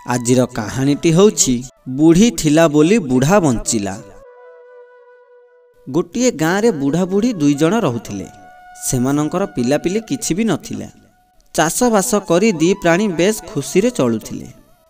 आजिर कहानीटी होउछि बुढ़ी थिला बोली बुढ़ा बंचिला। गोटिए गाँ रे बुढ़ा बुढ़ी दुई जण रहुथिले। सेमानंकर पिलापिली किछि भी नथिला। चाष बास करी दी प्राणी बेस खुशी रे चलुथिले।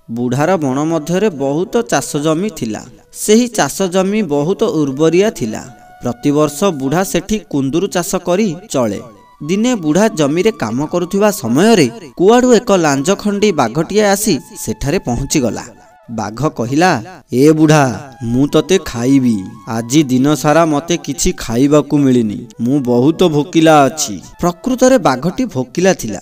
बुढ़ार बण मध्यरे बहुत चाष जमी थिला। सेही चाष जमी बहुत उर्वरिया थिला। प्रतिवर्ष बुढ़ा सेठी कुंदुरु चाष करी चले। दिने बुढ़ा जमी रे काम करुथिबा समय रे कुआडू एक लांज खंडी बाघटिए आसी सेठारे पहुंची गला। बाघ कहिला, ए बुढ़ा मु तते खाइबी। आजी दिन सारा मते किछि खाइबाकू मिलिनी। मु बहुत भोकिला अछि। प्रकृत रे बाघटी भोकिला थिला।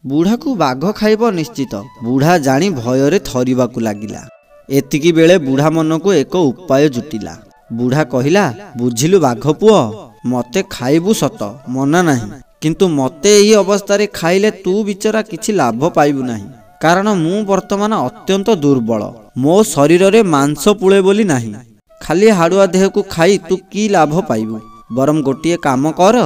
बुढ़ा को बाघ खाइब निश्चित। बुढ़ा जानी भय रे थरिबाकू लागिला। एतिकी बेले बुढ़ा मन को एक उपाय जुटिला। बुढ़ा कहिला, बुझिलु बाघ पुओ, मते खाइबू सत मना नाही, किंतु मते एही अवस्था रे खाइले तू बिचरा किछि लाभ पाइबू नाही। कारण मु वर्तमान अत्यंत दुर्बल। मो शरीर रे मांस पुळे बोली नाही। खाली हाड़ुआ देह को खाई तू की लाभ पाइबू। बरम गोटिए काम कर,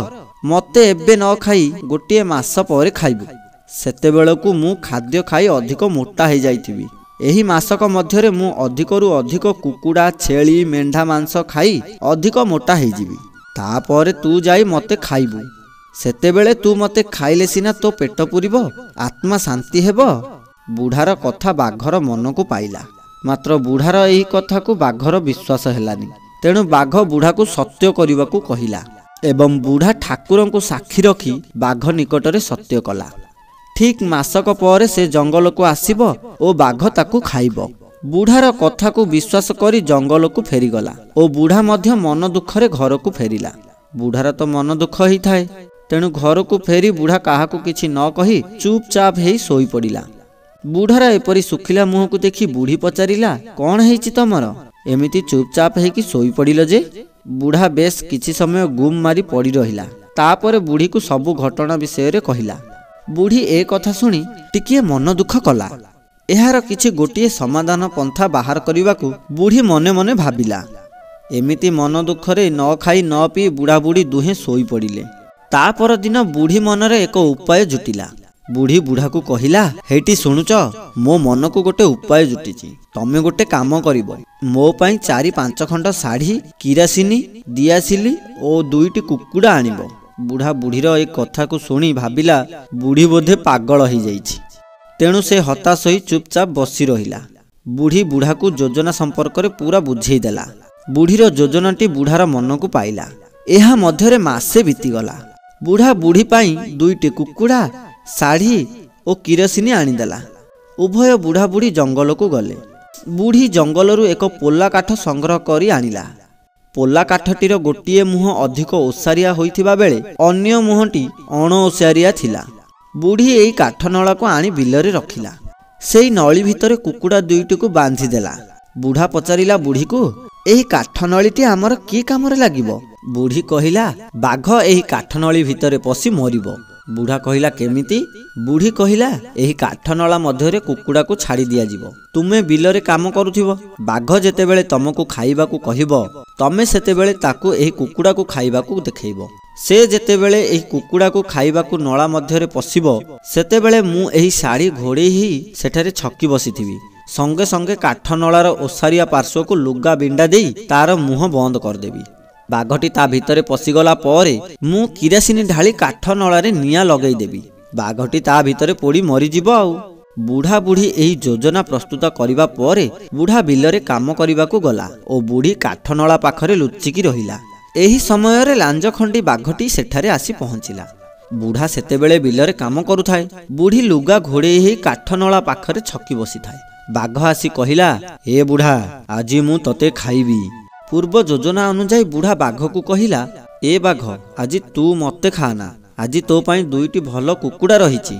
मते एबे न खाई गोटिए मास पर खाइबू। सेते बेलकू मु खाद्य खाई अधिक मोटा हो जाइथिबी। एही मासक मध्यरे मु अधिकरु अधिक कुकुड़ा छेली मेंढा मांस खाई अधिक मोटा हो जीवी। तापर तू जाई मते खाइबू। सेतेबेले तू मते खाइले सिना तो पेट पुरिब, आत्मा शांति हेब। बुढ़ार कथा बाघर मन को पाइला। मात्र बुढ़ार एही कथा को बाघर विश्वास हेलानी। तेणु बाघ बुढ़ा को सत्य करने को कहिला एवं बुढ़ा ठाकुर को साक्षी रखी बाघ निकटरे सत्य कला। ठीक मासक पर से जंगल को आसिब ओ बाघ ताकू खाइब। बुढ़ार कथा को विश्वास करी जंगल को फेरीगला ओ बुढ़ा मध्य मन दुखरे घर को फेरिला। बुढ़ार तो मन दुख ही थाए। तेणु घर को फेरी बुढ़ा काहाकू किछि न कही चुपचाप हेई सोई पड़िला। बुढ़ार एपरी सुखिला मुह को देखी बुढ़ी पचारिला, कौन हेछि तमर एमिति चुपचाप हेकी सोई पड़िल जे? बुढ़ा बेस किछि समय गुम मारी पड़ी रहिला। तापर बुढ़ी को सबु घटना विषय रे कहिला। बुढ़ी ए कथा सुनी टिकिए मन दुख कला। एहार किछि गोटिए समाधान पंथा बाहर करिवाकू बुढ़ी मने मने भाबिला। एमिति मन दुखरे न खाई न पी बुढ़ा बुढ़ी दुहे सोई पड़िले। तापर दिन बुढ़ी मनरे एक उपाय जुटिला। बुढ़ी बुढ़ा को कहिला, हेटी शुणुच, मो मन को गोटे उपाय जुटिछि। तमे गोटे काम करिब। मो पई 4-5 खंड साड़ी, किरासिनी, दियासिली ओ 2टी कुकुड़ा आनिब। बुढ़ा बुढ़ीर ए कथा को सुनी भाबिला बुढ़ी बोधे पागल हो जाइछि। तेणु से हताश होई चुपचाप बसी रहिला। बुढ़ी बुढ़ा को योजना संपर्क रे पूरा बुझेई देला। बुढ़ीर योजनाटी बुढ़ार मन को पाइला। एहा मध्यरे मासे बीतीगला। बुढ़ा बुढ़ी पाई 2टी कुकुड़ा, साड़ी और किरोसिनी आनीदेला। उभय बुढ़ा बुढ़ी जंगल को गले। बुढ़ी जंगलरू एक पोला काठ संग्रह करी आनिला। पोला काठटीर गोटिए मुह अधिक ओसारिया होइथिबा बेले अन्य मुहटी अण ओसारिया थिला। बुढ़ी एई काठ नला को आनी बिलरे रखिला। सेई नली भितरे कुकुड़ा 2टी को बांधी देला। बुढ़ा पचारिला बुढ़ी को, एही काठ नलीटी आमर की कामरे लागिबो? बुढ़ी कहिला, बाघ एही काठ नली भितरे पसी मरिबो। बुढ़ा कहिला, केमिति? बुढ़ी कहिला, एही काठ नला मध्यरे कुकुड़ा को छाड़ी दिया जिवो। तुमे बिलरे काम करुथिबो। बाघ जेतेबेले तमको खाइबाकू कहिबो, तमे सेतेबेले ताकू एही कुकुड़ा को खाइबाकू देखैबो। से जेतेबेले एही कुकुड़ा को खाइबाकू नला मध्यरे पसिबो, सेतेबेले मु एही साड़ी घोड़े ही सेठारे छकी बसिथिबी। संगे संगे काठ नलार ओसारिया पार्श्व को लुगा बिंडा देई तार मुह बंद करदेबी। बाघटी ता भितरे पसिगला परे मु किरासिनी ढाली काठ नलारे निया लगेई देबी। बाघटी ता भितरे पोड़ी मरिजिबो। आउ बुढ़ा बुढ़ी एही योजना प्रस्तुत करिबा परे बुढ़ा बिलरे काम करिबाकू गला ओ बुढ़ी काठ नला पाखरे लुचिकी रहिला। एही समय रे लांज खंडी बाघटी सेठारे आसी पहुंचिला। बुढ़ा सेतेबेले बिलरे काम करुथाए। बुढ़ी लुगा घोड़ेई ही काठ नला पाखरे छकी बसी थाए। बाघ आसी कहिला, ए बुढ़ा आजी मु तते खाइबी। पूर्व योजना अनुजाई बुढ़ा बाघ को कहिला, ए बाघ आजी तू मते खाना। आजी तो पाई 2टी भल कुकुड़ा रहिछि।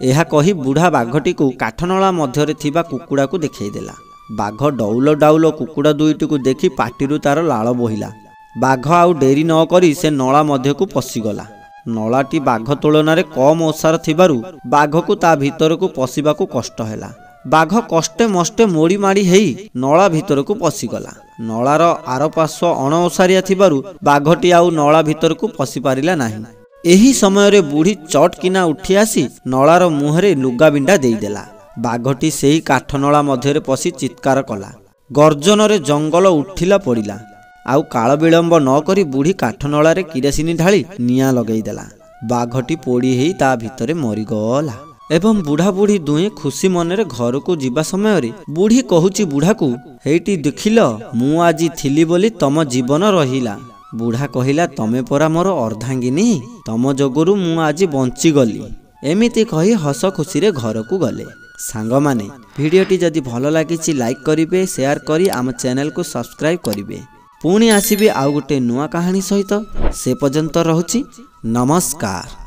एहा कही बुढ़ा बाघटी को काठनला मध्यरे थिबा कुकुड़ा को देखै देला। बाघ डौल डाउल कुकुड़ा 2टी को देखी पाटिरु तार लाळ बोहिला। बाघ आउ डेरी न करी से नला मध्य को पसिगला। नलाटी बाघ तुलना कम ओसार थिबारु बाघ को ता भितर को पसिबाकू कष्ट हैला। बाघ कष्टे मष्टे मोड़ी माड़ी हेई नला भितर को पसिगला। नलार आर पार्श्व अण ओसारिया थिबारु बाघटी आउ नला भितर को पसि पारिला नाही। एही समय रे बुढ़ी चट किना उठी आसी नलार मुहरे लुगा बिंडा देई देला। ବାଘଟି ସେହି କାଠନଳା ମଧ୍ୟରେ ପଶି ଚିତ୍କାର କଲା। ଗର୍ଜନରେ ଜଙ୍ଗଲ ଉଠିଲା ପଡ଼ିଲା। ଆଉ କାଳ ବିଳମ୍ବ ନ କରି ବୁଢ଼ୀ କାଠନଳାରେ କିରାସିନି ଢାଳି ନିଆଁ ଲଗାଇଦେଲା। ବାଘଟି ପୋଡ଼ି ହେଇ ତା ଭିତରେ ମରିଗଲା। ଏବଂ ବୁଢ଼ାବୁଢ଼ୀ ଦୁହେଁ ଖୁସି ମନରେ ଘରକୁ ଯିବା ସମୟରେ ବୁଢ଼ୀ କହୁଛି ବୁଢ଼ାକୁ, ହେଇଟି ଦେଖିଲ, ମୁଁ ଆଜି ଥିଲି ବୋଲି ତମ ଜୀବନ ରହିଲା। ବୁଢ଼ା କହିଲା, ତମେ ପରା ମୋର ଅର୍ଦ୍ଧାଙ୍ଗିନୀ, ତମ ଯୋଗୁରୁ ମୁଁ ଆଜି ବଞ୍ଚିଗଲି। ଏମିତି କହି ହସ ଖୁସିରେ ଘରକୁ ଗଲେ। ସାଙ୍ଗମାନେ, ଭିଡ଼ିଓଟି ଯଦି ଭଲ ଲାଗିଛି ଲାଇକ୍ କରିବେ, ସେୟାର କରି ଆମ ଚ୍ୟାନେଲକୁ ସବସ୍କ୍ରାଇବ୍ କରିବେ। ପୁଣି ଆସିବି ଆଉ ଗୋଟେ ନୂଆ କାହାଣୀ ସହିତ। ସେ ପର୍ଯ୍ୟନ୍ତ ରହୁଛି, ନମସ୍କାର।